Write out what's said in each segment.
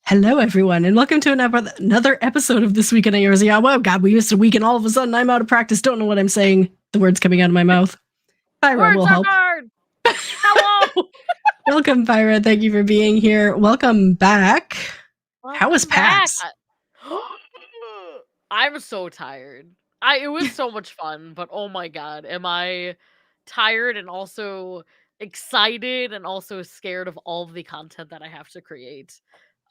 Hello, everyone, and welcome to another episode of This Week in Eorzea. Oh, God, we missed a week, and all of a sudden I'm out of practice. Don't know what I'm saying. The words coming out of my mouth. Pyra will help. Hard. Hello. Welcome, Pyra. Thank you for being here. Welcome back. How was PAX? I'm so tired. It was so much fun, but oh my god, am I tired and also excited and also scared of all of the content that I have to create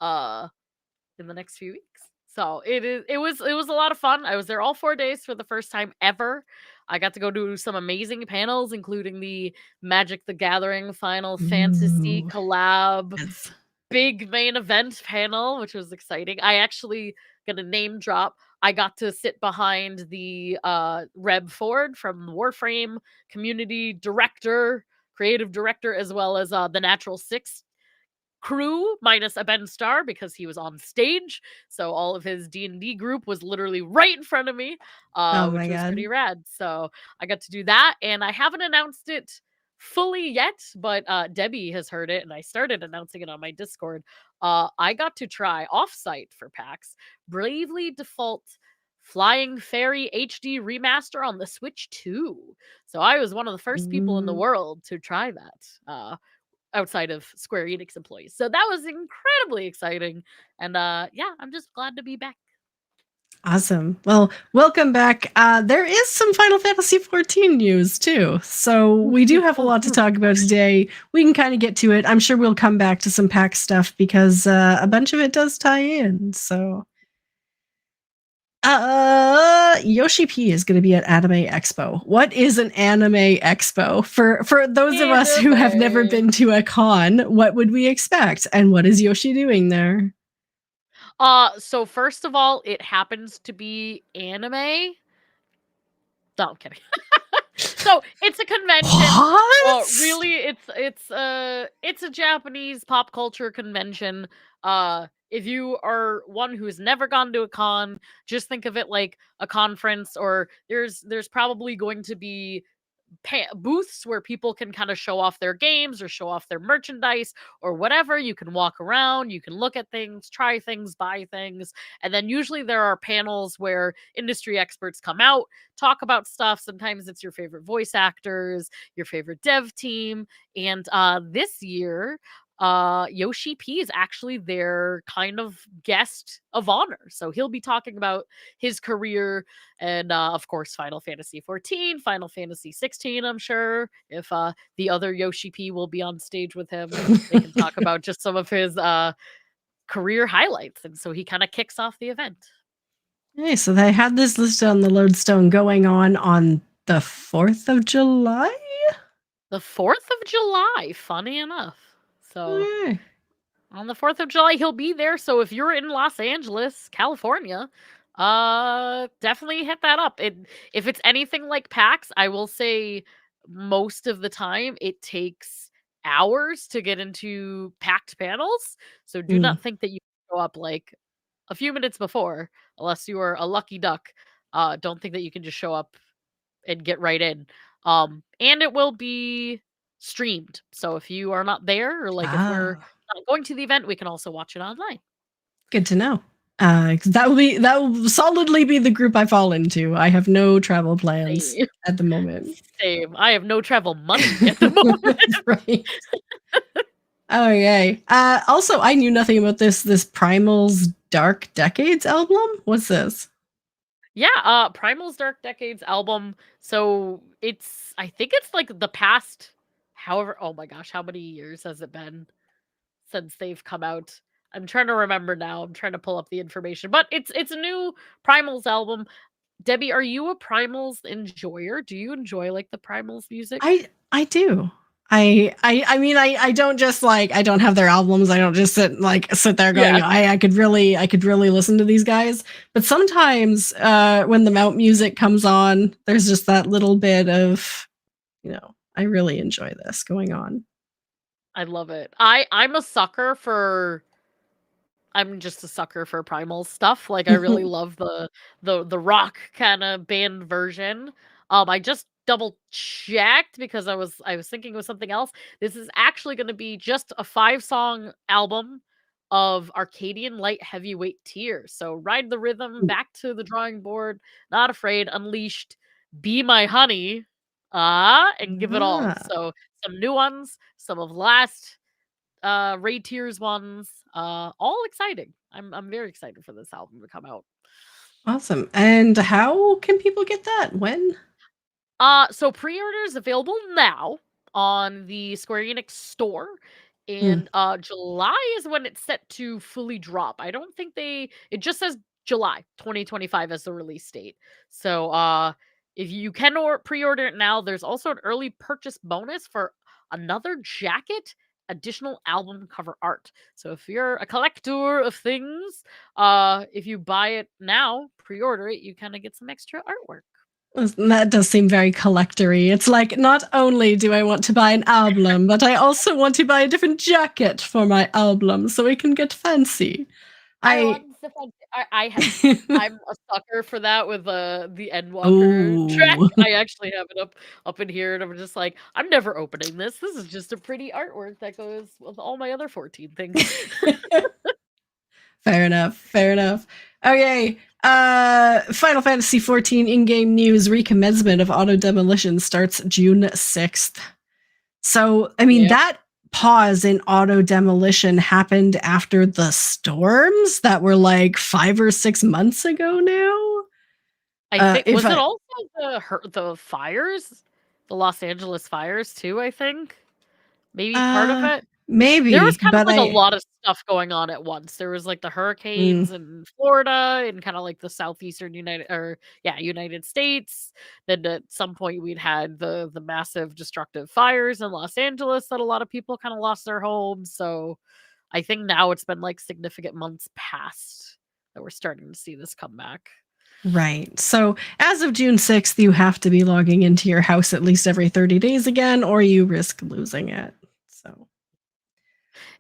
in the next few weeks. So it was a lot of fun. I was there all 4 days for the first time ever. I got to go do some amazing panels, including the Magic the Gathering Final Fantasy collab, big main event panel, which was exciting. I actually gonna name drop. I got to sit behind the Reb Ford from Warframe community director, creative director, as well as the Natural Six crew minus a Ben Starr because he was on stage. So all of his D&D group was literally right in front of me, which was pretty rad. So I got to do that, and I haven't announced it fully yet, but Debbie has heard it, and I started announcing it on my Discord. I got to try offsite for PAX Bravely Default Flying Fairy HD remaster on the Switch 2. So I was one of the first people in the world to try that. Outside of Square Enix employees. So that was incredibly exciting. And yeah, I'm just glad to be back. Awesome. Well, welcome back. There is some Final Fantasy XIV news too. So we do have a lot to talk about today. We can kind of get to it. I'm sure we'll come back to some PAX stuff because a bunch of it does tie in. So Yoshi P is going to be at Anime Expo. What is an Anime Expo? For those of us who have never been to a con, what would we expect? And what is Yoshi doing there? So first of all, it happens to be anime. No, I'm kidding. So it's a convention. What? Well, really, it's a Japanese pop culture convention. If you are one who's never gone to a con, just think of it like a conference, or there's probably going to be booths where people can kind of show off their games or show off their merchandise or whatever. You can walk around, you can look at things, try things, buy things. And then usually there are panels where industry experts come out, talk about stuff. Sometimes it's your favorite voice actors, your favorite dev team. And this year, Yoshi P is actually their kind of guest of honor. So he'll be talking about his career and, of course, Final Fantasy XIV, Final Fantasy 16, I'm sure. If the other Yoshi P will be on stage with him, they can talk about just some of his career highlights. And so he kind of kicks off the event. Hey, so they had this listed on the Lodestone going on the 4th of July? The 4th of July, funny enough. So on the 4th of July, he'll be there. So if you're in Los Angeles, California, definitely hit that up. If it's anything like PAX, I will say most of the time it takes hours to get into packed panels. So do not think that you show up like a few minutes before, unless you are a lucky duck. Don't think that you can just show up and get right in. And it will be streamed. So if you are not there, or like if we're not going to the event, we can also watch it online. Good to know. That will solidly be the group I fall into. I have no travel plans at the moment. Same. I have no travel money at the moment. Right. Okay. Also, I knew nothing about this Primal's Dark Decades album. What's this? Yeah, Primal's Dark Decades album. So I think it's like the past, however, oh my gosh, how many years has it been since they've come out? I'm trying to remember now. I'm trying to pull up the information, but it's a new Primals album. Debbie, are you a Primals enjoyer? Do you enjoy like the Primals music? I do. I mean, I don't just like, I don't have their albums. I don't just sit there going, I could really listen to these guys. But sometimes when the mount music comes on, there's just that little bit of, I really enjoy this going on. I love it. I'm just a sucker for Primal stuff. Like I really love the rock kind of band version. I just double checked because I was thinking it was something else. This is actually going to be just a 5-song album of Arcadian light heavyweight tier. So ride the rhythm, back to the drawing board, not afraid, unleashed, be my honey, and give it all. Ah, So some new ones, some of last Raid Tears ones, all exciting. I'm very excited for this album to come out. awesome. And how can people get that? When? So pre-order is available now on the Square Enix store, Mm, and July is when it's set to fully drop. I don't think it just says July 2025 as the release date. So if you can pre-order it now, there's also an early purchase bonus for another jacket, additional album cover art. So if you're a collector of things, if you buy it now, pre-order it, you kind of get some extra artwork. that does seem very collectory. It's like, not only do I want to buy an album, but I also want to buy a different jacket for my album so it can get fancy. I I. want the fun I'm a sucker for that with the Endwalker track. Oh. I actually have it up in here, and I'm just like, I'm never opening this. This is just a pretty artwork that goes with all my other 14 things. Fair enough. Fair enough. Okay. Final Fantasy XIV in-game news: recommencement of auto demolition starts June 6th. So, I mean, Yep. that pause in auto demolition happened after the storms that were like 5 or 6 months ago now. I think If was it I, also the fires? The Los Angeles fires too, I think? Maybe part of it? There was maybe, kind of but like a lot of stuff going on at once. There was like the mm, hurricanes in Florida and kind of like the southeastern United States. Then at some point we'd had the massive destructive fires in Los Angeles that a lot of people kind of lost their homes. So I think now it's been like significant months past that we're starting to see this come back. right. So as of June 6th, you have to be logging into your house at least every 30 days again, or you risk losing it. So.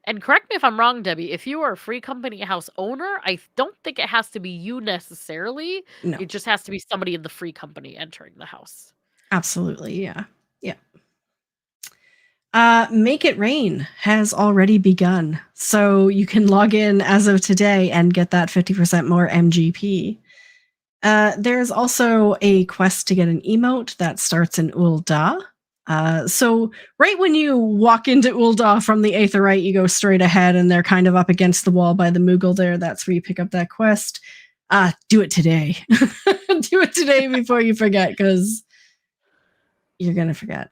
And correct me if I'm wrong, Debbie, if you are a free company house owner, I don't think it has to be you necessarily. No, It just has to be somebody in the free company entering the house. absolutely. Yeah. Yeah. Make It Rain has already begun. So you can log in as of today and get that 50% more MGP. There's also a quest to get an emote that starts in Ul'dah. So right when you walk into Ul'dah from the Aetheryte, you go straight ahead and they're kind of up against the wall by the Moogle there. That's where you pick up that quest. Do it today. Do it today before you forget, because you're gonna forget.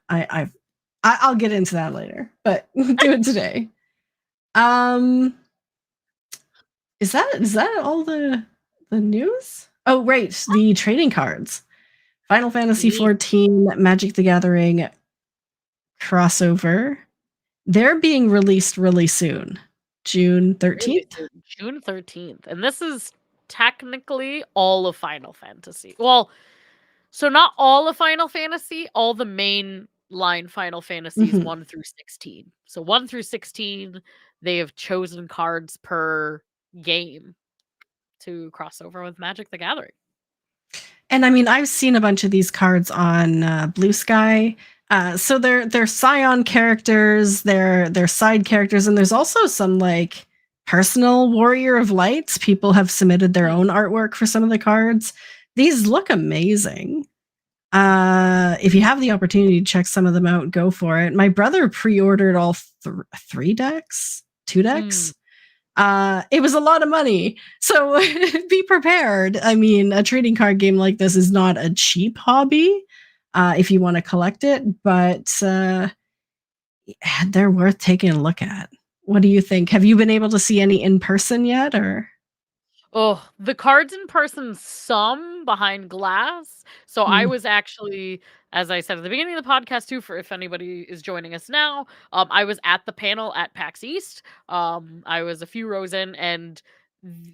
I'll get into that later, but do it today. Is that all the news? Oh, right, the trading cards. Final Fantasy Ye- XIV Magic the Gathering crossover. They're being released really soon. June 13th? June 13th. And this is technically all of Final Fantasy. Well, so not all of Final Fantasy, all the main line Final Fantasies Mhm. 1 through 16. So 1 through 16, they have chosen cards per game to cross over with Magic the Gathering. And I mean, I've seen a bunch of these cards on Bluesky. So they're Scion characters, they're side characters, and there's also some like personal Warrior of Lights. People have submitted their own artwork for some of the cards. These look amazing. If you have the opportunity to check some of them out, go for it. My brother pre-ordered all 3 decks, 2 decks. It was a lot of money, so be prepared. I mean, a trading card game like this is not a cheap hobby if you want to collect it, but they're worth taking a look at. What do you think? Have you been able to see any in person yet, or? Oh, the cards in person, some behind glass. So I Mm, was actually, as I said at the beginning of the podcast too, for if anybody is joining us now, I was at the panel at PAX East. I was a few rows in, and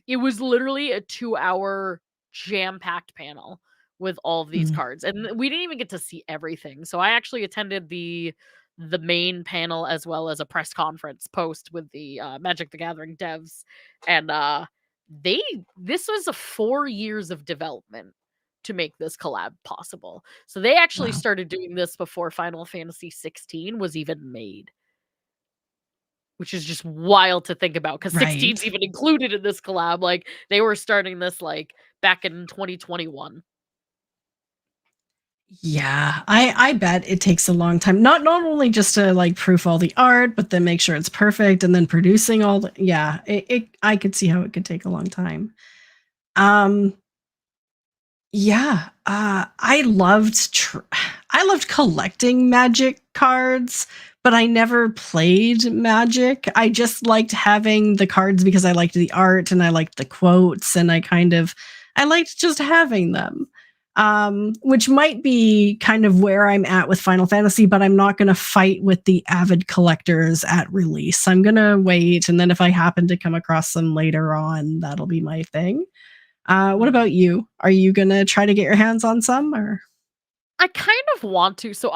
it was literally a 2-hour jam-packed panel with all of these mm. cards, and we didn't even get to see everything. So I actually attended the main panel as well as a press conference post with the Magic the Gathering devs, and this was a 4 years of development to make this collab possible. So they actually Wow. started doing this before Final Fantasy 16 was even made, which is just wild to think about because 16's Right. even included in this collab. Like they were starting this like back in 2021. Yeah, I bet it takes a long time. Not only just to like proof all the art, but then make sure it's perfect and then producing all the yeah, it I could see how it could take a long time. Um yeah, I loved collecting Magic cards, but I never played Magic. I just liked having the cards because I liked the art and I liked the quotes and I liked just having them. Which might be kind of where I'm at with Final Fantasy, but I'm not going to fight with the avid collectors at release. I'm going to wait, and then if I happen to come across them later on, that'll be my thing. What Mhm. about you? Are you gonna try to get your hands on some or? I kind of want to. So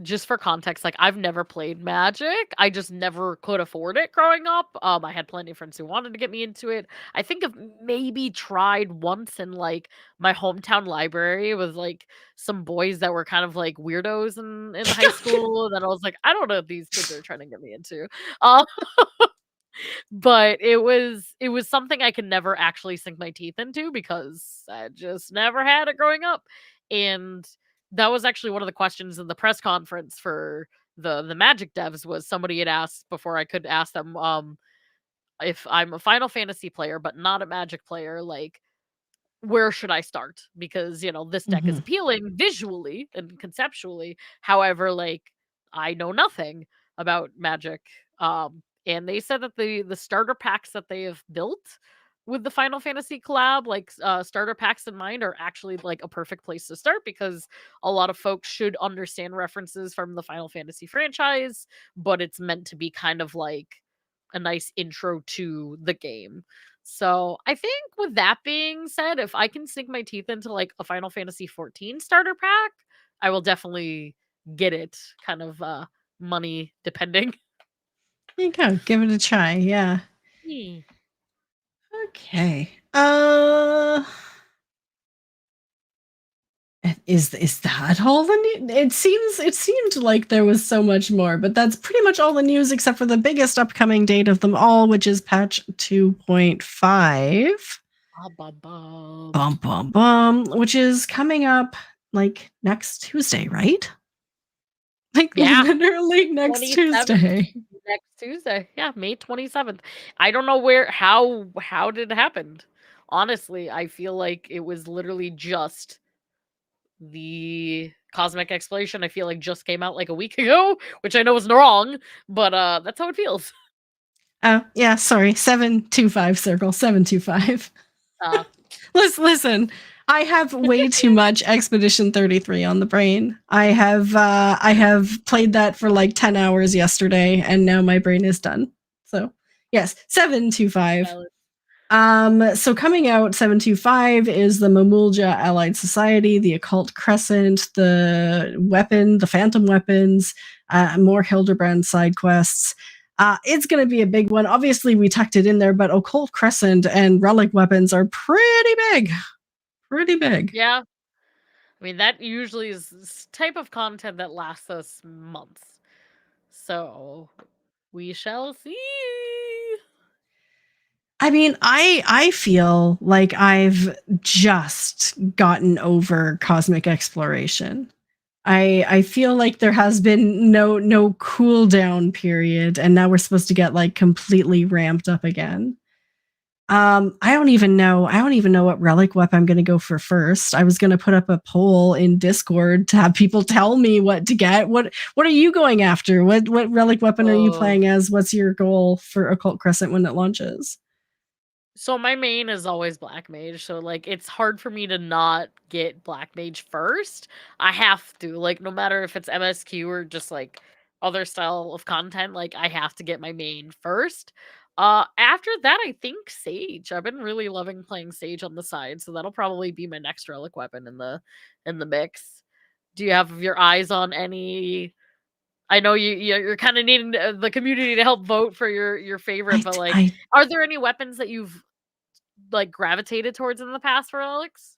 just for context, like I've never played Magic. I just never could afford it growing up. I had plenty of friends who wanted to get me into it. I think I've maybe tried once in like my hometown library with like some boys that were kind of like weirdos in high school. That I was like, I don't know what these kids are trying to get me into. Uh, but it was something I could never actually sink my teeth into because I just never had it growing up. And that was actually one of the questions in the press conference for the Magic devs was somebody had asked before I could ask them if I'm a Final Fantasy player but not a Magic player, like where should I start? Because, this deck is Mhm. appealing visually and conceptually. However, like I know nothing about Magic. And they said that the starter packs that they have built with the Final Fantasy collab, like starter packs in mind, are actually like a perfect place to start because a lot of folks should understand references from the Final Fantasy franchise, but it's meant to be kind of like a nice intro to the game. So I think with that being said, if I can sink my teeth into like a Final Fantasy 14 starter pack, I will definitely get it. Kind of money depending. There you go. Give it a try. Yeah. Hmm. Okay. Is that all the news? It seemed like there was so much more, but that's pretty much all the news except for the biggest upcoming date of them all, which is patch 2.5. Bum bum bum, which is coming up like next Tuesday, right? Like Yeah, literally next 27th Tuesday. next Tuesday. Yeah, May 27th. I don't know how did it happen. Honestly, I feel like it was literally just the Cosmic Exploration. I feel like just came out like a week ago, which I know is wrong, but that's how it feels. Oh, yeah, sorry. 725 circle, 725. Uh, Listen, I have way too much Expedition 33 on the brain. I have played that for like 10 hours yesterday and now my brain is done. So, yes, 725. valid. So coming out 725 is the Mamulja Allied Society, the Occult Crescent, the Phantom Weapons, more Hildebrand side quests. It's going to be a big one. Obviously, we tucked it in there, but Occult Crescent and Relic Weapons are pretty big. Pretty big. Yeah. I mean, that usually is type of content that lasts us months. So we shall see. I mean, I feel like I've just gotten over cosmic exploration. I feel like there has been no cool down period, and now we're supposed to get like completely ramped up again. I don't even know. I don't even know what relic weapon I'm going to go for first. I was going to put up a poll in Discord to have people tell me what to get. What are you going after? What relic weapon are you Oh. playing as? What's your goal for Occult Crescent when it launches? So my main is always Black Mage, so like it's hard for me to not get Black Mage first. I have to, like no matter if it's MSQ or just like other style of content, like I have to get my main first. After that I think Sage. I've been really loving playing Sage on the side, so that'll probably be my next relic weapon in the mix. Do you have your eyes on any? I know you're kind of needing the community to help vote for your favorite, but like I are there any weapons that you've like gravitated towards in the past for Alex?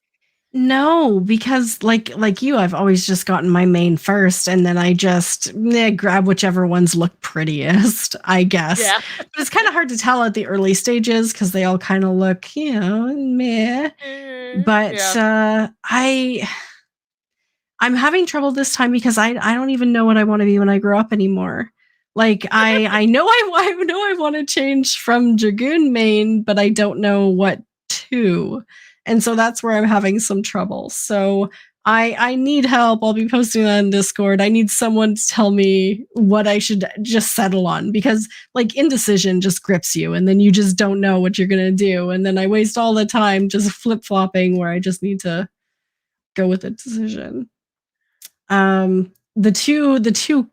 No, because like you, I've always just gotten my main first, and then I just grab whichever ones look prettiest, I guess. Yeah. But it's kind of hard to tell at the early stages because they all kind of look, meh. But Yeah. I'm having trouble this time because I don't even know what I want to be when I grow up anymore. Like I know I know I want to change from Dragoon main, but I don't know what to. And so that's where I'm having some trouble. So I need help. I'll be posting that in Discord. I need someone to tell me what I should just settle on because like indecision just grips you and then you just don't know what you're gonna do. And then I waste all the time just flip-flopping where I just need to go with a decision. The two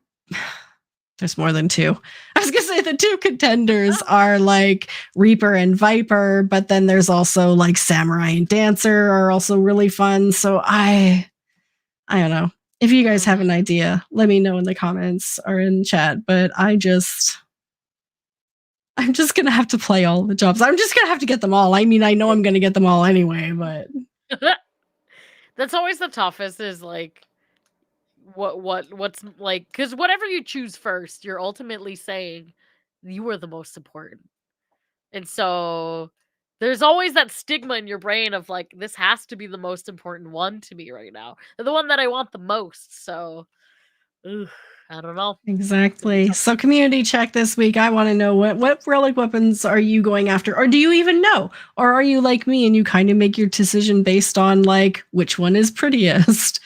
there's more than two. I was gonna say the two contenders are like Reaper and Viper, but then there's also like Samurai and Dancer are also really fun. So I don't know. If you guys have an idea, let me know in the comments or in chat. But I'm just gonna have to play all the jobs. I'm just gonna have to get them all. I mean, I know I'm gonna get them all anyway, but That's always the toughest is like what's like, because whatever you choose first, you're ultimately saying you are the most important. And so there's always that stigma in your brain of like, this has to be the most important one to me right now. The one that I want the most. So I don't know. exactly. So community check this week. I want to know what relic weapons are you going after? Or do you even know? Or are you like me and you kind of make your decision based on like which one is prettiest?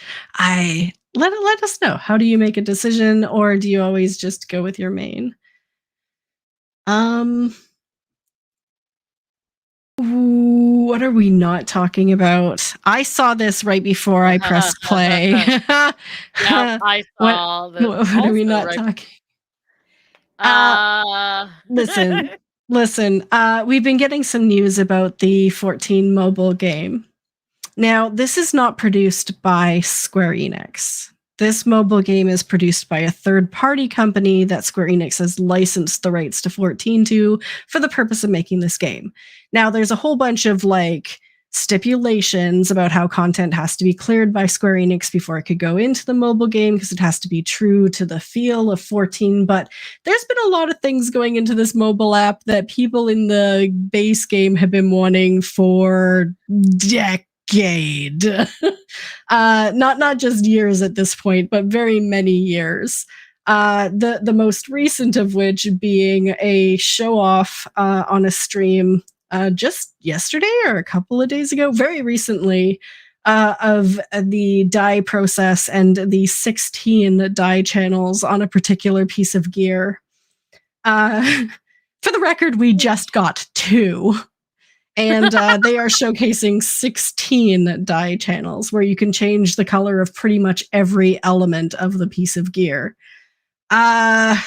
Let us know. How do you make a decision or do you always just go with your main? What are we not talking about? I saw this right before I pressed play. Yeah, I saw this. What are we not talking? Listen. We've been getting some news about the 14 mobile game. Now, this is not produced by Square Enix. This mobile game is produced by a third-party company that Square Enix has licensed the rights to 14 to for the purpose of making this game. Now, there's a whole bunch of like stipulations about how content has to be cleared by Square Enix before it could go into the mobile game because it has to be true to the feel of 14. But there's been a lot of things going into this mobile app that people in the base game have been wanting for decades. Not just years at this point, but very many years. The most recent of which being a show off on a stream just yesterday or a couple of days ago, very recently, of the dye process and the 16 dye channels on a particular piece of gear. For the record, we just got 2. And they are showcasing 16 dye channels where you can change the color of pretty much every element of the piece of gear. I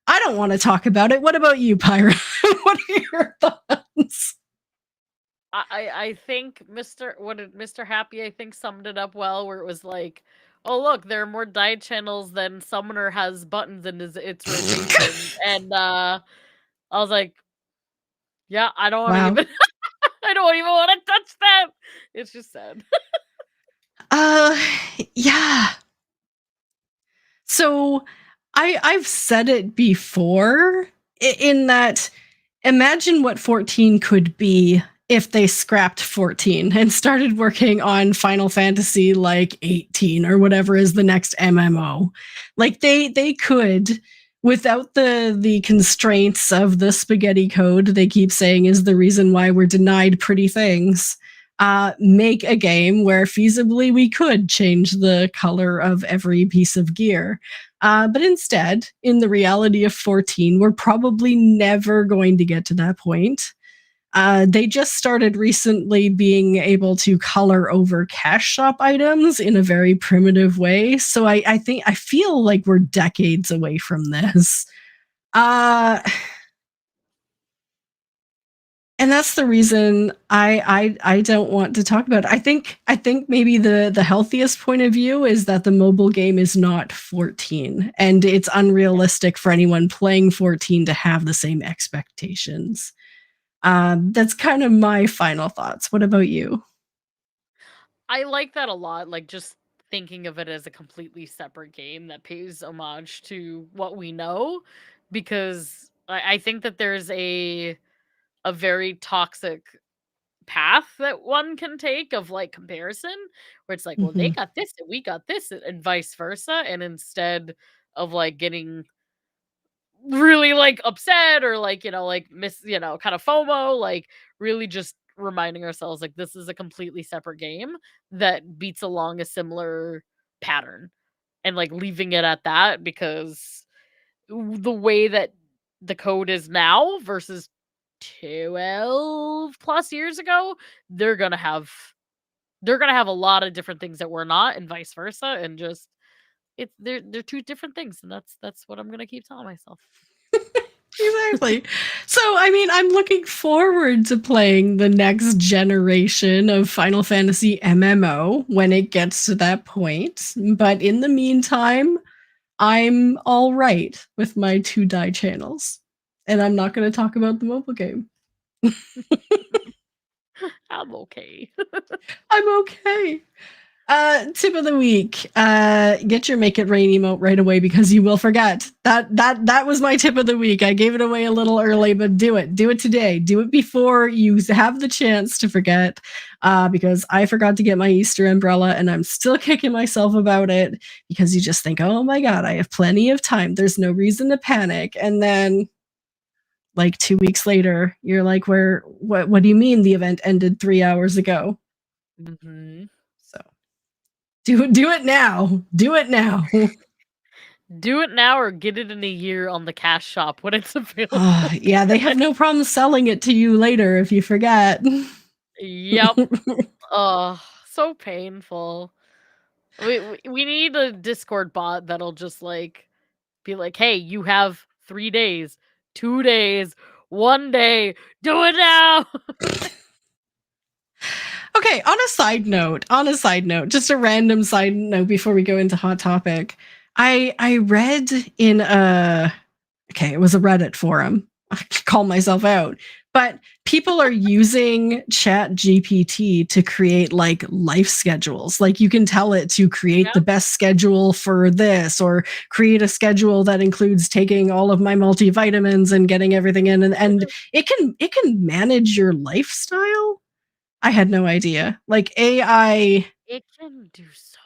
don't want to talk about it. What about you, Pyra? What are your thoughts? I think Mr. Happy, I think, summed it up well, where it was like, oh look, there are more dye channels than Summoner has buttons in its rotation. And I was like, yeah, I don't want to even I don't even want to touch that. It's just sad. Yeah. So I've said it before in that imagine what 14 could be if they scrapped 14 and started working on Final Fantasy like 18 or whatever is the next MMO. Like they could, without the constraints of the spaghetti code they keep saying is the reason why we're denied pretty things, make a game where feasibly we could change the color of every piece of gear. But instead, in the reality of 14, we're probably never going to get to that point. They just started recently being able to color over cash shop items in a very primitive way. So I feel like we're decades away from this. And that's the reason I don't want to talk about it. I think maybe the healthiest point of view is that the mobile game is not 14, and it's unrealistic for anyone playing 14 to have the same expectations. That's kind of my final thoughts. What about you? I like that a lot, like, just thinking of it as a completely separate game that pays homage to what we know, because I think that there's a very toxic path that one can take of, like, comparison, where it's like, "Well, they Mhm. got this and we got this," and vice versa, and instead of, like, getting really, like, upset or, like, like, kind of FOMO, like, really just reminding ourselves, like, this is a completely separate game that beats along a similar pattern, and, like, leaving it at that because the way that the code is now versus 12 plus years ago, they're gonna have they're gonna have a lot of different things that we're not, and vice versa, and just they're two different things, and that's what I'm gonna keep telling myself. Exactly. So, I mean, I'm looking forward to playing the next generation of Final Fantasy MMO when it gets to that point. But in the meantime, I'm all right with my 2 die channels. And I'm not going to talk about the mobile game. I'm okay. I'm okay. Tip of the week. Get your make it rain emote right away because you will forget. That was my tip of the week. I gave it away a little early, but do it. Do it today. Do it before you have the chance to forget. Because I forgot to get my Easter umbrella and I'm still kicking myself about it because you just think, oh my god, I have plenty of time. There's no reason to panic. And then like 2 weeks later, you're like, what do you mean the event ended 3 hours ago? Mhm. So do it now. Do it now. Do it now or get it in a year on the cash shop when it's available. Yeah, they have no problem selling it to you later if you forget. Yep. Oh, so painful. We need a Discord bot that'll just, like, be like, "Hey, you have 3 days, 2 days, 1 day, do it now!" Okay, on a side note, just a random side note before we go into hot topic. I read in it was a Reddit forum. I call myself out. But people are using Chat GPT to create like life schedules. Like you can tell it to create the Yep. best schedule for this or create a schedule that includes taking all of my multivitamins and getting everything in and it can manage your lifestyle. I had no idea. Like AI It can do so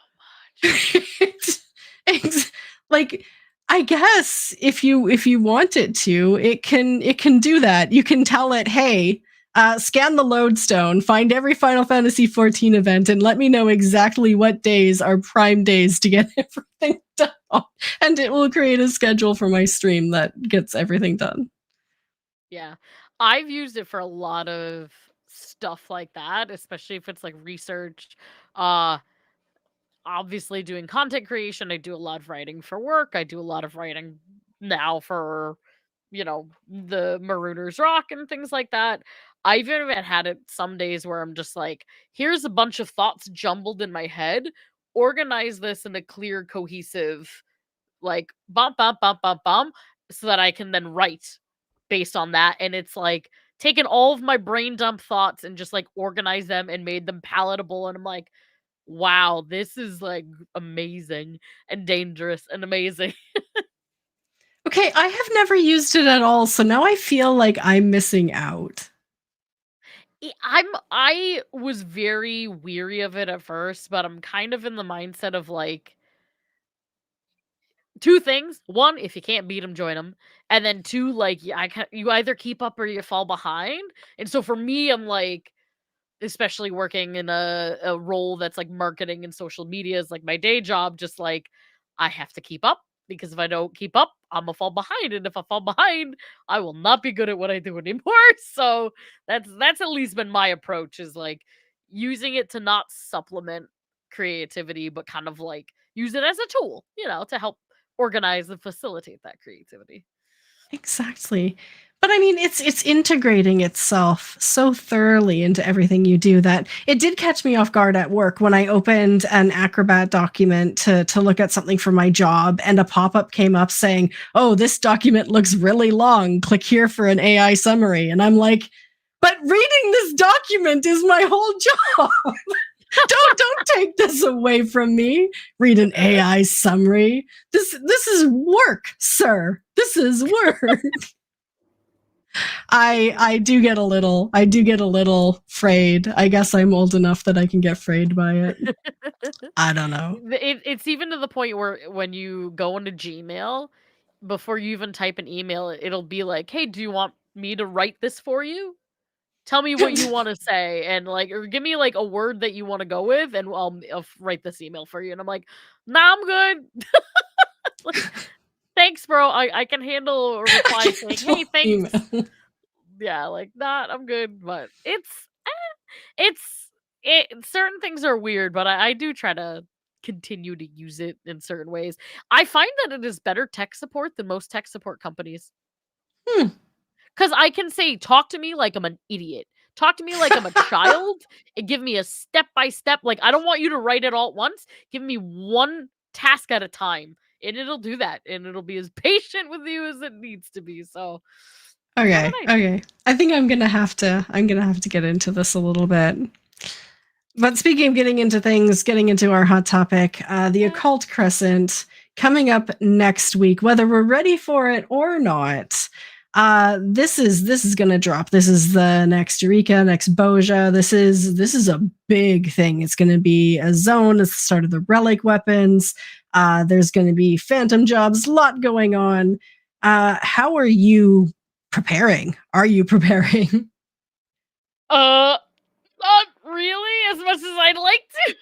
much. Ex- like I guess if you want it to, it can do that. You can tell it, hey, scan the lodestone, find every Final Fantasy 14 event, and let me know exactly what days are prime days to get everything done. And it will create a schedule for my stream that gets everything done. Yeah. I've used it for a lot of stuff like that, especially if it's, like, research, uh obviously doing content creation. I do a lot of writing for work. I do a lot of writing now for, the Marooners Rock and things like that. I've even had it some days where I'm just like, here's a bunch of thoughts jumbled in my head. Organize this in a clear, cohesive, like bump, bump, bump, bump, bump, so that I can then write based on that. And it's like taken all of my brain dump thoughts and just like organized them and made them palatable. And I'm like, wow, this is, like, amazing and dangerous and amazing. Okay, I have never used it at all, so now I feel like I'm missing out. I was very weary of it at first, but I'm kind of in the mindset of, like, 2 things. 1, if you can't beat them, join them, and then 2, like, you either keep up or you fall behind, and so for me, I'm like, especially working in a role that's like marketing and social media is like my day job, just like I have to keep up because if I don't keep up, I'm gonna fall behind. And if I fall behind, I will not be good at what I do anymore. So that's at least been my approach is like using it to not supplement creativity, but kind of like use it as a tool, to help organize and facilitate that creativity. Exactly. But I mean, it's integrating itself so thoroughly into everything you do that it did catch me off guard at work when I opened an Acrobat document to look at something for my job, and a pop-up came up saying, "Oh, this document looks really long. Click here for an AI summary." And I'm like, "But reading this document is my whole job." Don't take this away from me. Read an AI summary. This is work, sir. This is work. I do get a little frayed. I guess I'm old enough that I can get frayed by it. I don't know. It's even to the point where when you go into Gmail, before you even type an email, it'll be like, "Hey, do you want me to write this for you? Tell me what you want to say, and like, or give me like a word that you want to go with, and I'll write this email for you." And I'm like, "Nah, I'm good. Like, thanks, bro. I can handle a reply saying, hey, thanks." Email. Yeah, like, nah, I'm good. But certain things are weird, but I do try to continue to use it in certain ways. I find that it is better tech support than most tech support companies. Hmm. Because I can say, talk to me like I'm an idiot. Talk to me like I'm a child and give me a step by step. Like, I don't want you to write it all at once. Give me one task at a time. And it'll do that. And it'll be as patient with you as it needs to be. So Okay. nice. Okay. I think I'm gonna have to get into this a little bit. But speaking of getting into things, getting into our hot topic, the Occult Crescent coming up next week, whether we're ready for it or not. This is gonna drop. This is the next Eureka, next Boja. This is a big thing. It's gonna be a zone. It's the start of the relic weapons. There's gonna be phantom jobs, a lot going on. How are you preparing? Are you preparing? Not really as much as I'd like to.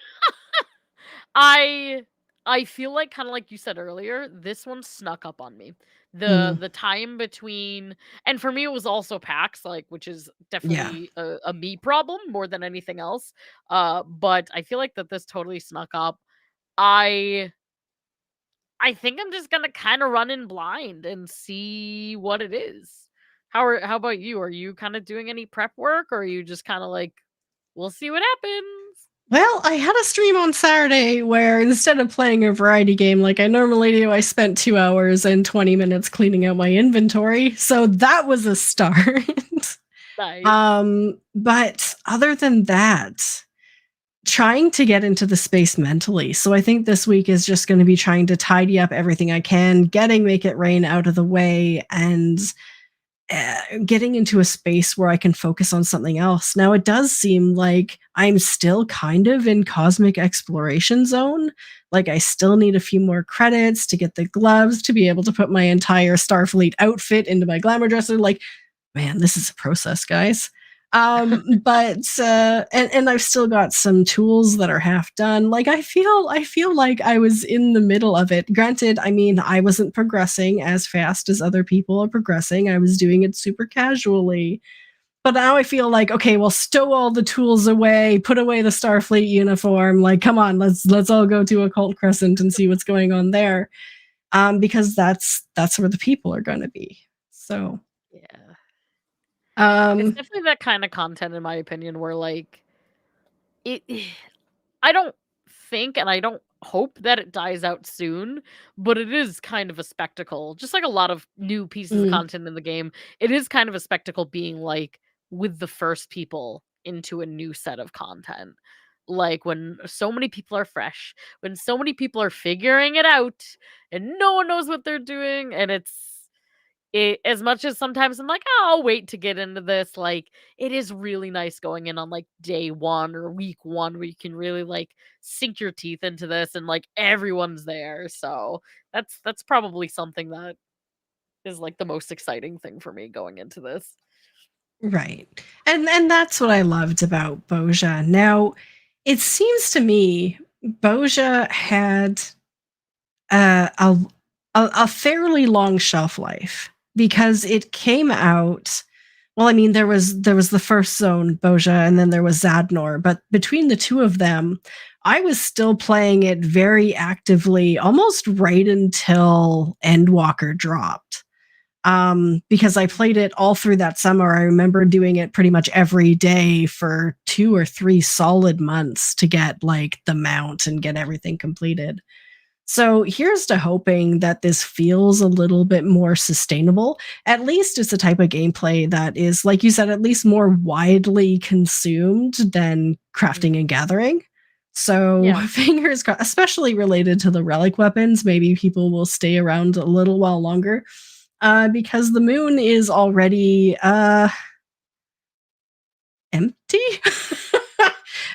I feel like, kind of like you said earlier, this one snuck up on me. The time between, and for me it was also PAX, like, which is definitely a me problem more than anything else. But I feel like that this totally snuck up. I think I'm just gonna kind of run in blind and see what it is. How about you? Are you kind of doing any prep work, or are you just kind of like, we'll see what happens? Well, I had a stream on Saturday where instead of playing a variety game like I normally do, I spent 2 hours and 20 minutes cleaning out my inventory. So that was a start. Nice. But other than that, trying to get into the space mentally. So I think this week is just going to be trying to tidy up everything I can, getting Make It Rain out of the way, and getting into a space where I can focus on something else. Now, it does seem like I'm still kind of in cosmic exploration zone. Like, I still need a few more credits to get the gloves to be able to put my entire Starfleet outfit into my glamour dresser. Like, man, this is a process, guys. But and I've still got some tools that are half done. Like, I feel like I was in the middle of it. Granted, I mean, I wasn't progressing as fast as other people are progressing. I was doing it super casually. But now I feel like, okay, well, stow all the tools away, put away the Starfleet uniform. Like, come on, let's all go to Occult Crescent and see what's going on there. Because that's where the people are going to be. So Yeah. It's um definitely that kind of content, in my opinion, where like it I don't think, and I don't hope that it dies out soon, but it is kind of a spectacle. Just like a lot of new pieces of content in the game, it is kind of a spectacle being like with the first people into a new set of content. Like, when so many people are fresh, when so many people are figuring it out and no one knows what they're doing, and as much as sometimes I'm like, "Oh, I'll wait to get into this," like, it is really nice going in on, like, day 1 or week 1 where you can really, like, sink your teeth into this and, like, everyone's there. So that's probably something that is, like, the most exciting thing for me going into this. Right. And that's what I loved about Boja. Now, it seems to me Boja had uh, a, a fairly long shelf life because it came out. Well, I mean, there was the first zone, Boja, and then there was Zadnor. But between the two of them, I was still playing it very actively, almost right until Endwalker dropped. Because I played it all through that summer. I remember doing it pretty much every day for 2 or 3 solid months to get like the mount and get everything completed. So here's to hoping that this feels a little bit more sustainable. At least it's a type of gameplay that is, like you said, at least more widely consumed than crafting and gathering. So Yeah. fingers crossed, especially related to the relic weapons, maybe people will stay around a little while longer. Because the moon is already empty.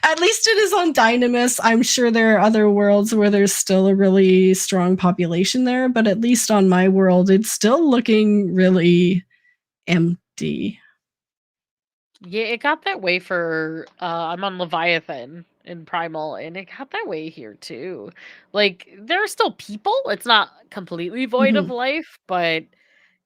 At least it is on Dynamis. I'm sure there are other worlds where there's still a really strong population there, but at least on my world, it's still looking really empty. Yeah, it got that way for I'm on Leviathan in Primal, and it got that way here too. Like there are still people. It's not completely void of Mhm. life, but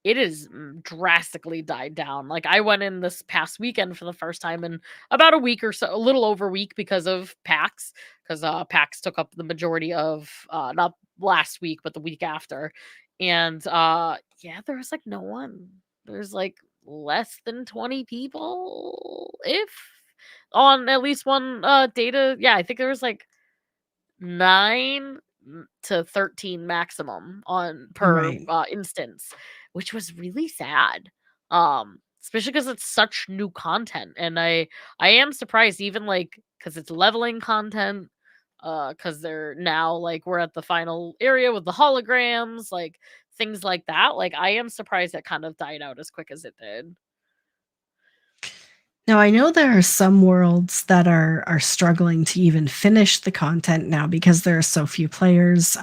it is drastically died down. Like I went in this past weekend for the first time in about a week or so, a little over a week because of PAX, because PAX took up the majority of not last week, but the week after. And yeah, there was like no one. There's like less than 20 people, if on at least one data. Yeah, I think there was like 9 to 13 maximum on per Right. instance, which was really sad. Especially because it's such new content, and I am surprised, even like because it's leveling content, because they're now like we're at the final area with the holograms, like things like that. Like I am surprised it kind of died out as quick as it did. Now I know there are some worlds that are struggling to even finish the content now because there are so few players.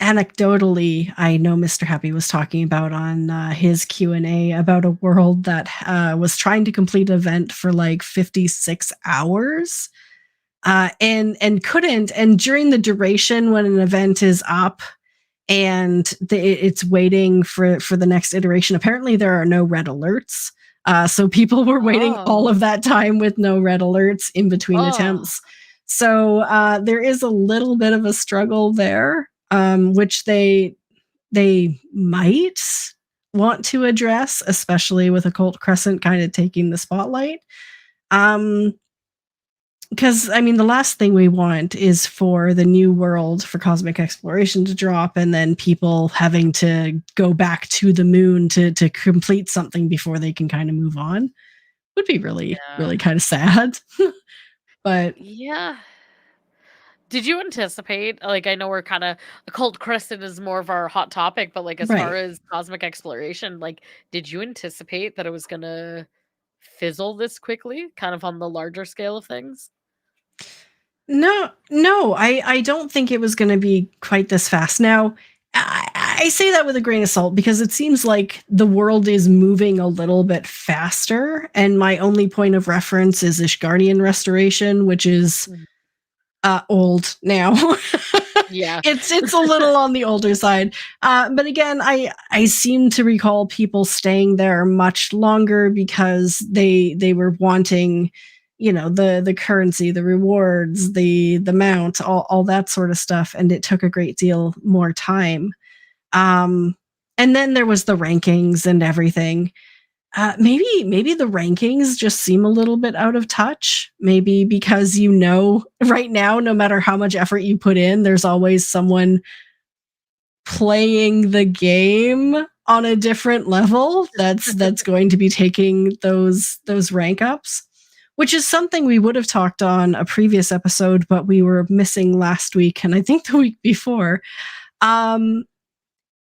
Anecdotally, I know Mr. Happy was talking about on his Q&A about a world that was trying to complete an event for like 56 hours and couldn't. And during the duration when an event is up and it's waiting for the next iteration, apparently there are no red alerts. So people were waiting all Oh. of that time with no red alerts in between Oh. attempts. So there is a little bit of a struggle there, which they might want to address, especially with Occult Crescent kind of taking the spotlight. Because I mean, the last thing we want is for the new world for cosmic exploration to drop, and then people having to go back to the moon to complete something before they can kind of move on. Would be really, Yeah. really kind of sad. But Yeah. Did you anticipate, like, I know we're kinda Occult Crescent is more of our hot topic, but, like, as far right. as cosmic exploration, like, did you anticipate that it was gonna fizzle this quickly, kind of on the larger scale of things? No, no, I don't think it was going to be quite this fast. Now, I say that with a grain of salt because it seems like the world is moving a little bit faster, and my only point of reference is Ishgardian Restoration, which is Mhm. old now. Yeah. It's a little on the older side, but again, I seem to recall people staying there much longer because they were wanting, you know, the currency, the rewards, the mount, all that sort of stuff, and it took a great deal more time. Um, and then there was the rankings and everything. Maybe the rankings just seem a little bit out of touch. Maybe because you know right now, no matter how much effort you put in, there's always someone playing the game on a different level that's going to be taking those rank ups, which is something we would have talked on a previous episode, but we were missing last week and I think the week before. Um,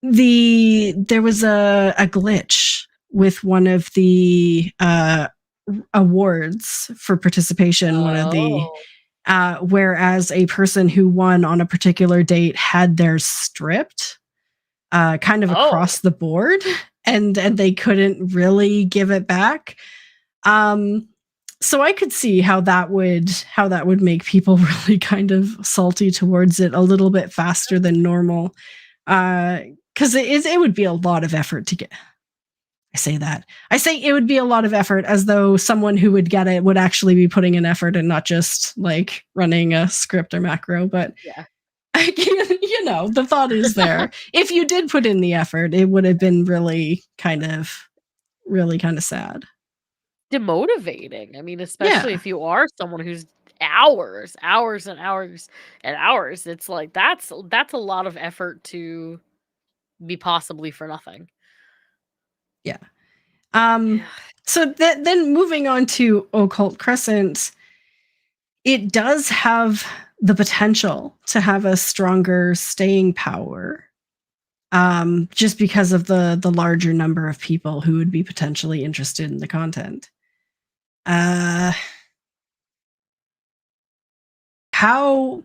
there was a glitch with one of the awards for participation, one of the Oh. whereas a person who won on a particular date had theirs stripped kind of Oh. across the board, and they couldn't really give it back. Um, so I could see how that would make people really kind of salty towards it a little bit faster than normal. Because it would be a lot of effort to get. I say that. I say it would be a lot of effort as though someone who would get it would actually be putting in effort and not just like running a script or macro. But Yeah. you know, the thought is there. If you did put in the effort, it would have been really kind of sad. Demotivating. I mean, Yeah. especially if you are someone who's hours, hours and hours and hours, it's like that's a lot of effort to be possibly for nothing. Yeah. Um, Yeah. so then moving on to Occult Crescent, it does have the potential to have a stronger staying power, just because of the larger number of people who would be potentially interested in the content. How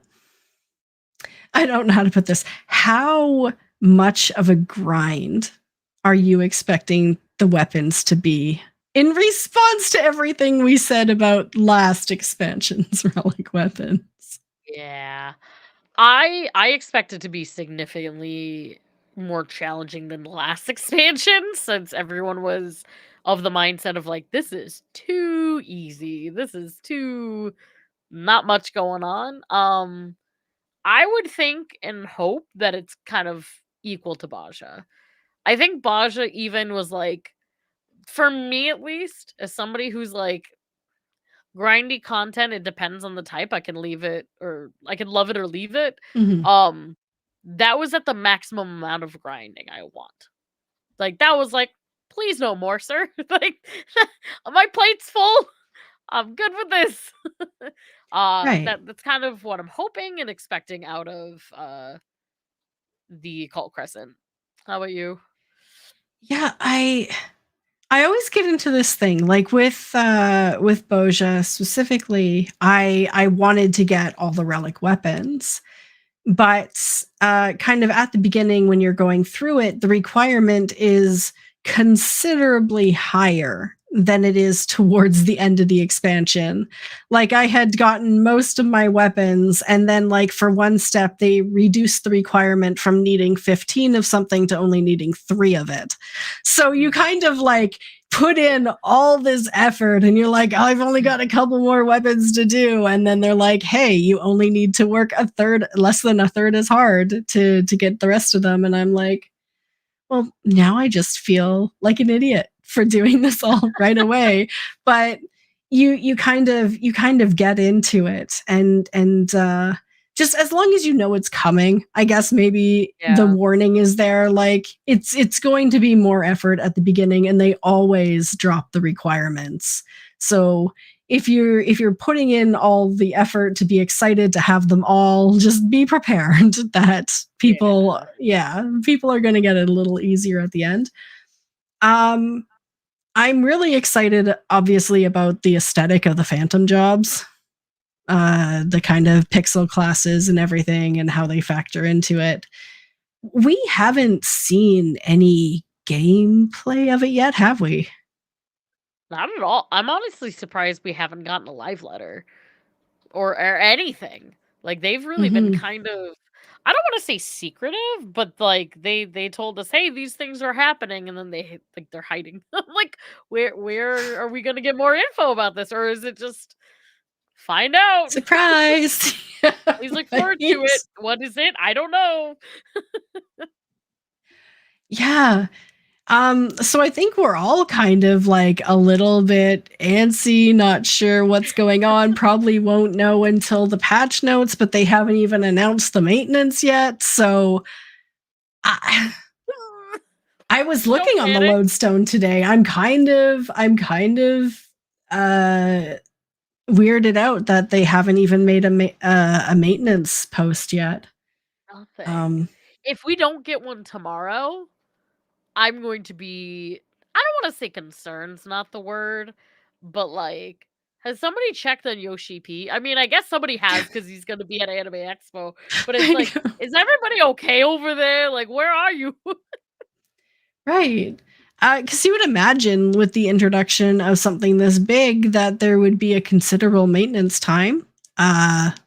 I don't know how to put this. How much of a grind are you expecting the weapons to be in response to everything we said about last expansion's relic weapons? Yeah. I expect it to be significantly more challenging than the last expansion since everyone was of the mindset of like this is too easy. This is too not much going on. I would think and hope that it's kind of equal to Baja. I think Baja even was like for me at least as somebody who's like grindy content, it depends on the type. I can leave it or I can love it or leave it. Mhm. Um that was at the maximum amount of grinding I want. Like that was like, please no more, sir. Like my plate's full. I'm good with this. Right. That's kind of what I'm hoping and expecting out of the Cult Crescent. How about you? Yeah, I always get into this thing like with Boja specifically. I wanted to get all the relic weapons, but kind of at the beginning when you're going through it, the requirement is considerably higher than it is towards the end of the expansion. Like I had gotten most of my weapons, and then like for one step they reduced the requirement from needing 15 of something to only needing 3 of it. So you Mhm. kind of like put in all this effort and you're like, I've only got a couple more weapons to do. And then they're like, hey, you only need to work a third, less than a third as hard to get the rest of them. And I'm like, well, now I just feel like an idiot for doing this all right away. But you kind of get into it, and just as long as you know it's coming, I guess maybe the Yeah. warning is there. Like it's going to be more effort at the beginning, and they always drop the requirements. So if you're putting in all the effort to be excited to have them all, just be prepared that people, Yeah. yeah, people are going to get it a little easier at the end. Um, I'm really excited, obviously, about the aesthetic of the Phantom jobs, the kind of pixel classes and everything, and how they factor into it. We haven't seen any gameplay of it yet, have we? Not at all. I'm honestly surprised we haven't gotten a live letter or anything. Like they've really been Hmm. kind of I don't want to say secretive, but like they told us, "Hey, these things are happening," and then like they're hiding. I'm like, where are we gonna get more info about this, or is it just find out? Surprise! Please look forward to Right? it. What is it? I don't know. Yeah. So I think we're all kind of like a little bit antsy, not sure what's going on. Probably won't know until the patch notes, but they haven't even announced the maintenance yet. So I, I was Don't looking on the panic. lodestone today. I'm kind of uh weirded out that they haven't even made a maintenance post yet. Nothing. Um, If we don't get one tomorrow, I'm going to be I don't wanna say concerned's not the word, but, like, has somebody checked on Yoshi P? I mean, I guess somebody has because he's gonna be at Anime Expo, but it's I like, know. is everybody okay over there? Like, where are you? Right. Because you would imagine with the introduction of something this big that there would be a considerable maintenance time,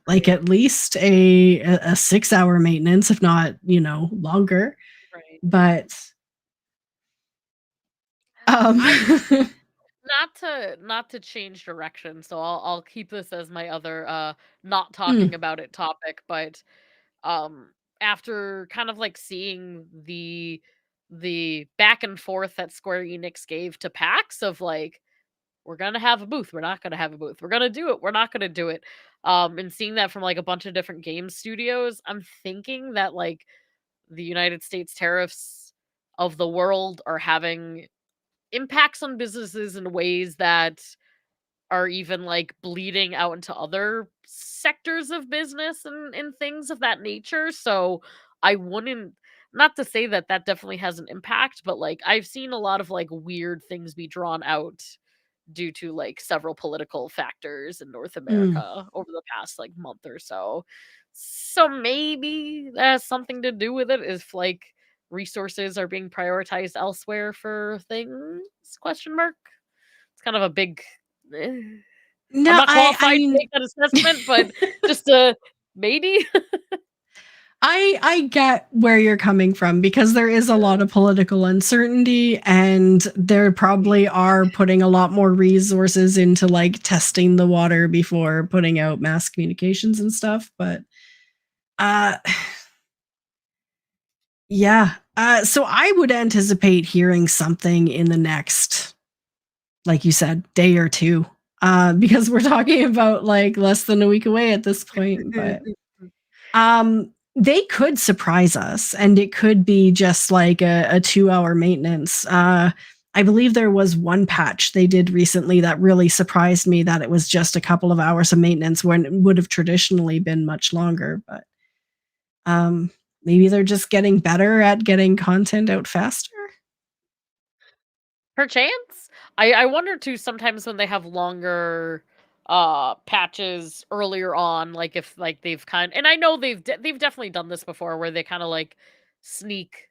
like Right, at least a 6 hour maintenance, if not longer. right. But um, I'm not to change direction, so I'll keep this as my other, not talking mm, about it topic, but um after kind of like seeing the back and forth that Square Enix gave to PAX of like we're gonna have a booth, we're not gonna have a booth, we're gonna do it, we're not gonna do it, and seeing that from like a bunch of different game studios, I'm thinking that like the United States tariffs of the world are having impacts on businesses in ways that are even like bleeding out into other sectors of business and things of that nature. So I wouldn't, not to say that that definitely has an impact, but like I've seen a lot of like weird things be drawn out due to like several political factors in North Mm. America over the past like month or so. So maybe that has something to do with it if like resources are being prioritized elsewhere for things? Question mark. It's kind of a big eh. I'm No, not I qualified to mean, make that assessment, but just a maybe. I get where you're coming from because there is a lot of political uncertainty and there probably are putting a lot more resources into like testing the water before putting out mass communications and stuff, but uh yeah. So I would anticipate hearing something in the next, like you said, day or two. Because we're talking about like less than a week away at this point, but they could surprise us, and it could be just like a 2-hour maintenance. I believe there was one patch they did recently that really surprised me that it was just a couple of hours of maintenance when it would have traditionally been much longer. But um, maybe they're just getting better at getting content out faster. Perchance. I wonder too sometimes when they have longer patches earlier on, like if like they've and I know they've definitely done this before where they kind of like sneak,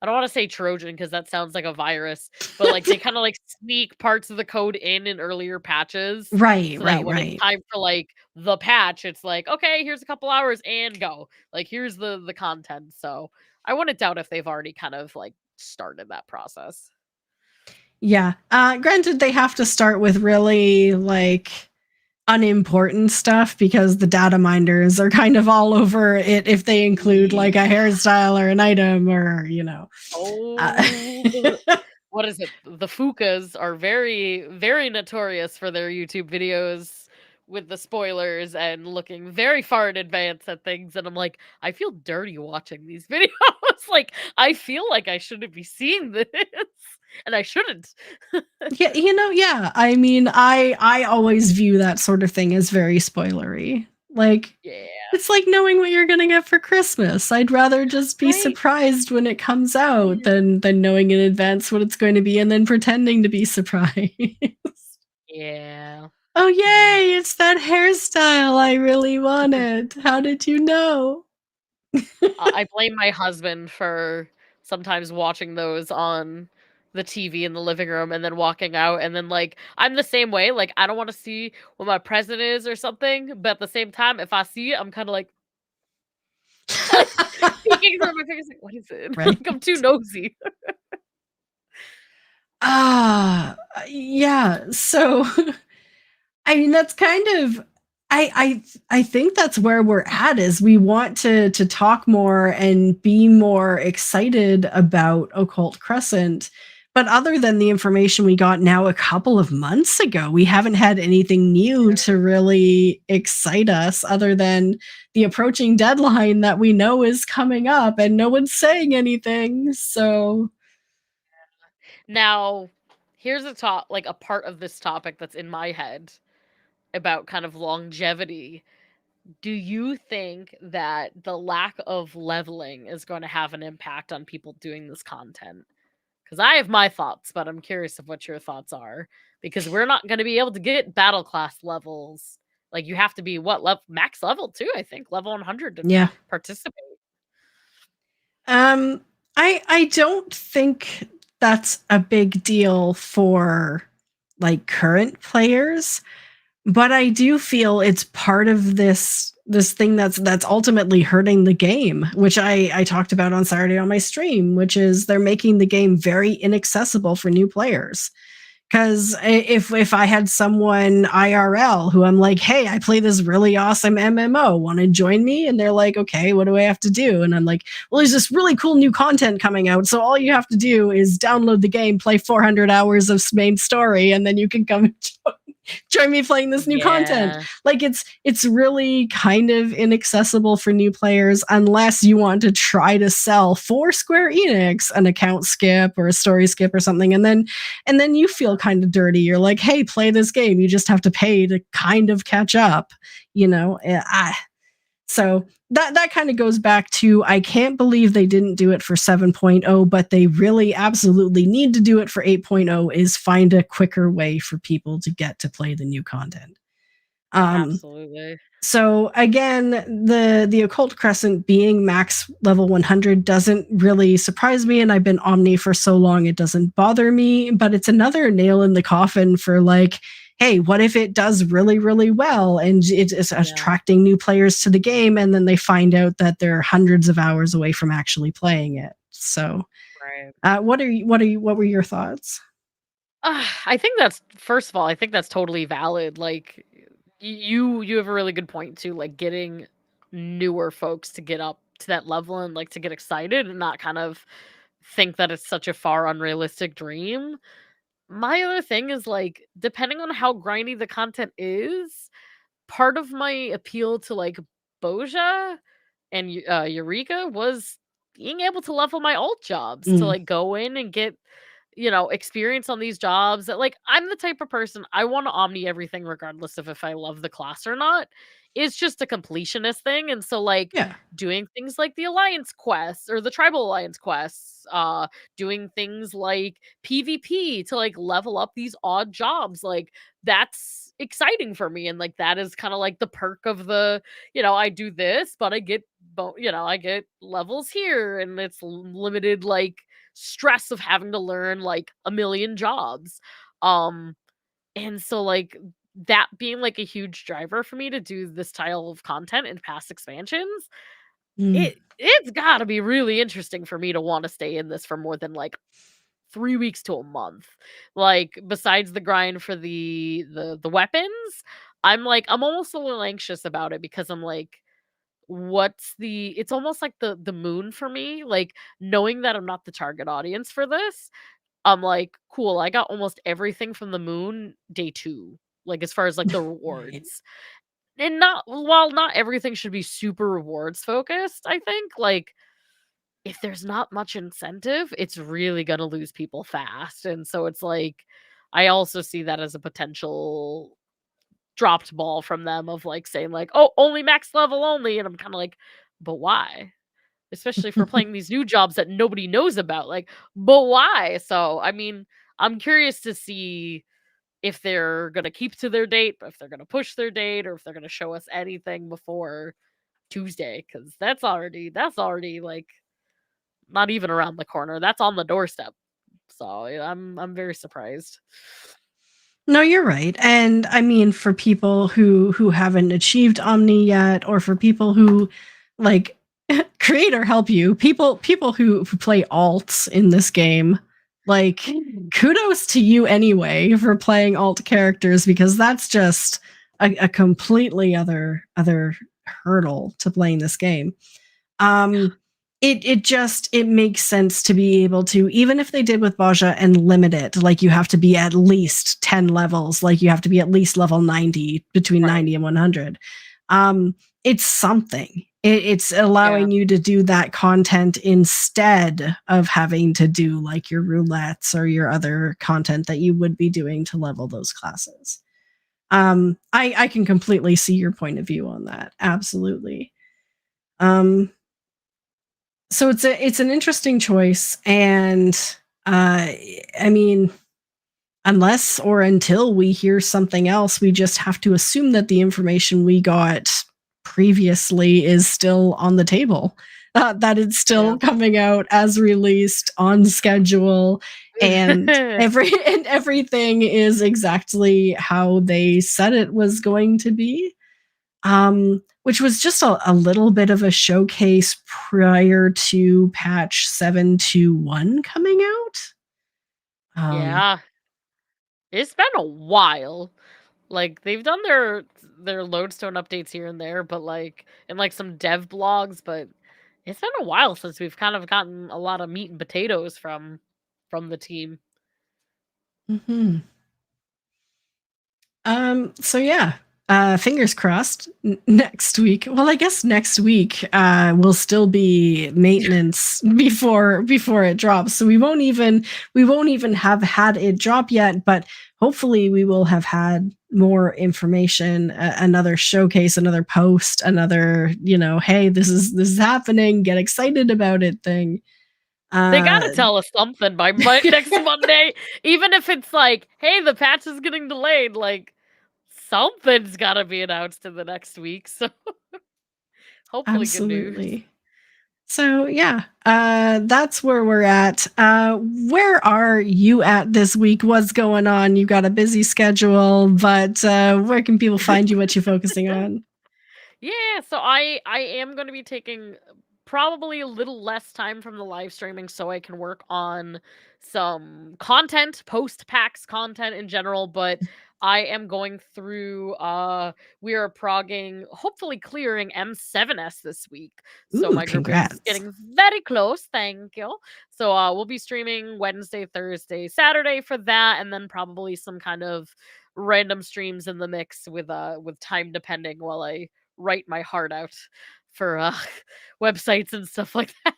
I don't want to say Trojan because that sounds like a virus, but like they kind of like sneak parts of the code in earlier patches Right, so that right, when it's right. time for like the patch, it's like, okay, here's a couple hours and go. Like here's the content. So I wouldn't doubt if they've already kind of like started that process. Yeah. Granted, they have to start with really like unimportant stuff because the data miners are kind of all over it if they include like a hairstyle or an item or, uh, Oh, what is it? The Fukas are very, very notorious for their YouTube videos with the spoilers and looking very far in advance at things. And I'm like, I feel dirty watching these videos. Like, I feel like I shouldn't be seeing this, and I shouldn't. yeah, yeah. I mean, I always view that sort of thing as very spoilery. Like Yeah. it's like knowing what you're gonna get for Christmas. I'd rather just be Right. surprised when it comes out Yeah. than knowing in advance what it's going to be and then pretending to be surprised. Yeah. Oh Mm. yay, it's that hairstyle I really wanted. How did you know? I blame my husband for sometimes watching those on the TV in the living room and then walking out, and then like I'm the same way. Like I don't want to see what my present is or something, but at the same time, if I see it, I'm kind of like like peeking through my fingers, like what is it? Right. Like I'm too nosy. Ah, yeah. So I mean, that's kind of I think that's where we're at is we want to talk more and be more excited about Occult Crescent. But other than the information we got now a couple of months ago, we haven't had anything new to really excite us other than the approaching deadline that we know is coming up and no one's saying anything. So, Now, here's a part of this topic that's in my head about kind of longevity. Do you think that the lack of leveling is going to have an impact on people doing this content? Because I have my thoughts, but I'm curious of what your thoughts are. Because we're not going to be able to get battle class levels. Like you have to be what max level too? I think level 100 to yeah. participate. Um, I don't think that's a big deal for like current players, but I do feel it's part of this thing that's ultimately hurting the game, which I talked about on Saturday on my stream, which is they're making the game very inaccessible for new players. Because if I had someone IRL who I'm like, hey, I play this really awesome MMO, want to join me? And they're like, okay, what do I have to do? And I'm like, well, there's this really cool new content coming out, so all you have to do is download the game, play 400 hours of main story, and then you can come and join. join me playing this new content. Yeah. Like it's really kind of inaccessible for new players unless you want to try to sell for Square Enix an account skip or a story skip or something, and then you feel kind of dirty. You're like, hey, play this game. You just have to pay to kind of catch up, you know. So that kind of goes back to, I can't believe they didn't do it for 7.0, but they really absolutely need to do it for 8.0, is find a quicker way for people to get to play the new content. Absolutely. So again, the Occult Crescent being max level 100 doesn't really surprise me, and I've been Omni for so long it doesn't bother me, but it's another nail in the coffin for like, hey, what if it does really, really well and it is attracting new players to the game, and then they find out that they're hundreds of hours away from actually playing it. So, Right. what were your thoughts? I think that's first of all, I think that's totally valid. Like you have a really good point too, like getting newer folks to get up to that level and like to get excited and not kind of think that it's such a far unrealistic dream. My other thing is like depending on how grindy the content is, part of my appeal to like Boja and Eureka was being able to level my alt jobs to Mm, like go in and get experience on these jobs that like I'm the type of person I want to omni everything regardless of if I love the class or not. It's just a completionist thing. And so like yeah. doing things like the alliance quests or the tribal alliance quests, doing things like PvP to like level up these odd jobs, like that's exciting for me. And like that is kind of like the perk of the, I do this, but I get I get levels here and it's limited like stress of having to learn like a million jobs. Um and so like that being like a huge driver for me to do this style of content in past expansions, Mm, it's got to be really interesting for me to want to stay in this for more than like 3 weeks to a month. Like besides the grind for the weapons, I'm almost a little anxious about it because I'm like it's almost like the moon for me, like knowing that I'm not the target audience for this. I'm like, cool, I got almost everything from the moon day 2, like as far as like the right. rewards. And not while not everything should be super rewards focused, I think like if there's not much incentive, it's really going to lose people fast. And so it's like I also see that as a potential dropped ball from them of like saying like, "Oh, only max level only." And I'm kind of like, "But why?" Especially for playing these new jobs that nobody knows about. Like, "But why?" So, I mean, I'm curious to see if they're going to keep to their date, if they're going to push their date or if they're going to show us anything before Tuesday cuz that's already like not even around the corner. That's on the doorstep. So, yeah, I'm very surprised. No, you're right. And I mean, for people who haven't achieved Omni yet, or for people who like create or help you, people who play alts in this game, like kudos to you anyway for playing alt characters, because that's just a completely other hurdle to playing this game. Um, it makes sense to be able to, even if they did with Baja and limit it, like you have to be at least 10 levels, like you have to be at least level 90, between Right. 90 and 100. It's something. It's Yeah. allowing you to do that content instead of having to do like your roulettes or your other content that you would be doing to level those classes. I can completely see your point of view on that. Absolutely. Um, so it's an interesting choice, and I mean, unless or until we hear something else, we just have to assume that the information we got previously is still on the table, that it's Yeah. still coming out as released on schedule, and everything is exactly how they said it was going to be, which was just a little bit of a showcase prior to patch 7.2.1 coming out. Um, Yeah. It's been a while. Like they've done their lodestone updates here and there, but like and like some dev blogs, but it's been a while since we've kind of gotten a lot of meat and potatoes from the team. mhm. So yeah, fingers crossed next week. Well, I guess next week will still be maintenance before it drops. So we won't even have had it drop yet, but hopefully we will have had more information, another showcase, another post, another, hey, this is happening, get excited about it thing. They gotta tell us something by next Monday, even if it's like, hey, the patch is getting delayed. Like, something's gotta be announced in the next week. So hopefully good news. Absolutely. So yeah, that's where we're at. Where are you at this week? What's going on? You got a busy schedule, but where can people find you? What you focusing on? Yeah, so I am going to be taking probably a little less time from the live streaming so I can work on some content, post PAX content in general, but I am going through we are progging, hopefully clearing M7S this week. So Ooh, my group is congrats! getting very close, thank you. So we'll be streaming Wednesday, Thursday, Saturday for that, and then probably some kind of random streams in the mix with time depending while I write my heart out for websites and stuff like that.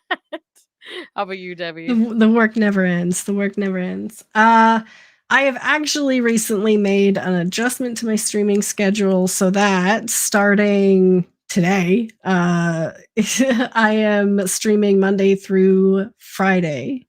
How about you, Debbie? The work never ends. The work never ends. I have actually recently made an adjustment to my streaming schedule so that starting today, I am streaming Monday through Friday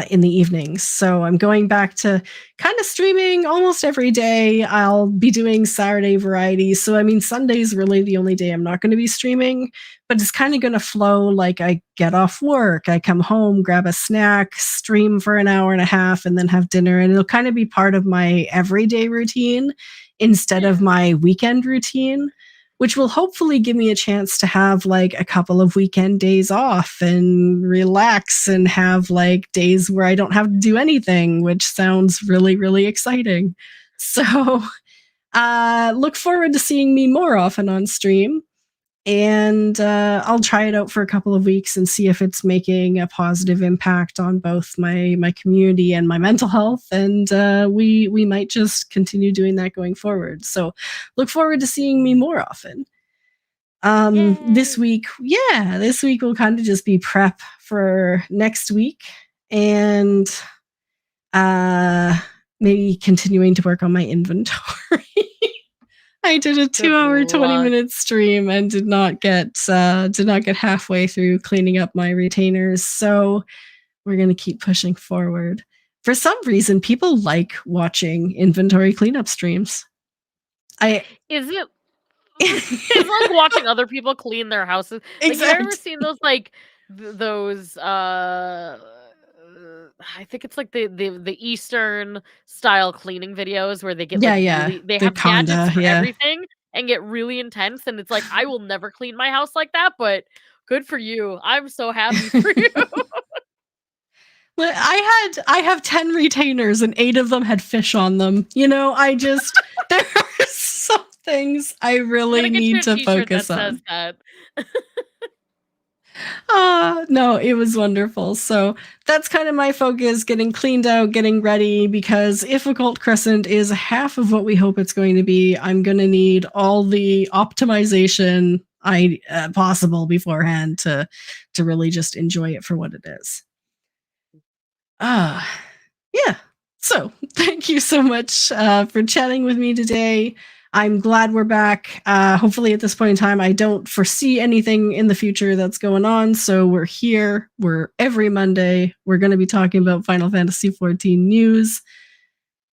in the evenings. So I'm going back to kind of streaming almost every day. I'll be doing Saturday varieties. So, I mean, Sunday's really the only day I'm not going to be streaming, but it's kind of going to flow like I get off work, I come home, grab a snack, stream for an hour and a half, and then have dinner. And it'll kind of be part of my everyday routine instead of my weekend routine, which will hopefully give me a chance to have like a couple of weekend days off and relax and have like days where I don't have to do anything, which sounds really, really exciting. So look forward to seeing me more often on stream. And I'll try it out for a couple of weeks and see if it's making a positive impact on both my community and my mental health. And we might just continue doing that going forward. So look forward to seeing me more often. This week will kind of just be prep for next week and maybe continuing to work on my inventory. I did a 2-hour, 20-minute stream and did not get halfway through cleaning up my retainers. So we're going to keep pushing forward. For some reason, people like watching inventory cleanup streams. It's like watching other people clean their houses. Like, have you ever seen those like those I think it's like the Eastern style cleaning videos where they get really, they have gadgets for everything and get really intense, and it's like, I will never clean my house like that, but good for you. I'm so happy for you. Well, I have 10 retainers and 8 of them had fish on them. You know, there are some things I really need to focus on. No, it was wonderful. So that's kind of my focus, getting cleaned out, getting ready, because if Occult Crescent is half of what we hope it's going to be, I'm going to need all the optimization possible beforehand to really just enjoy it for what it is. Yeah. So thank you so much for chatting with me today. I'm glad we're back. Hopefully at this point in time, I don't foresee anything in the future that's going on. So we're here. We're every Monday. We're going to be talking about Final Fantasy XIV news.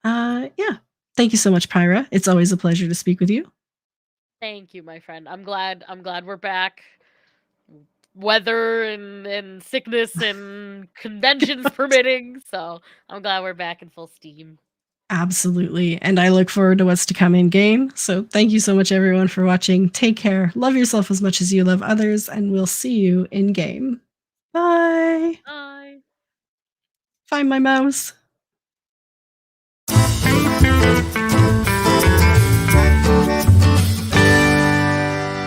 Yeah. Thank you so much, Pyra. It's always a pleasure to speak with you. Thank you, my friend. I'm glad we're back. Weather and sickness and conventions permitting. So I'm glad we're back in full steam. Absolutely. And I look forward to what's to come in game. So thank you so much, everyone, for watching. Take care. Love yourself as much as you love others. And we'll see you in game. Bye. Bye. Find my mouse.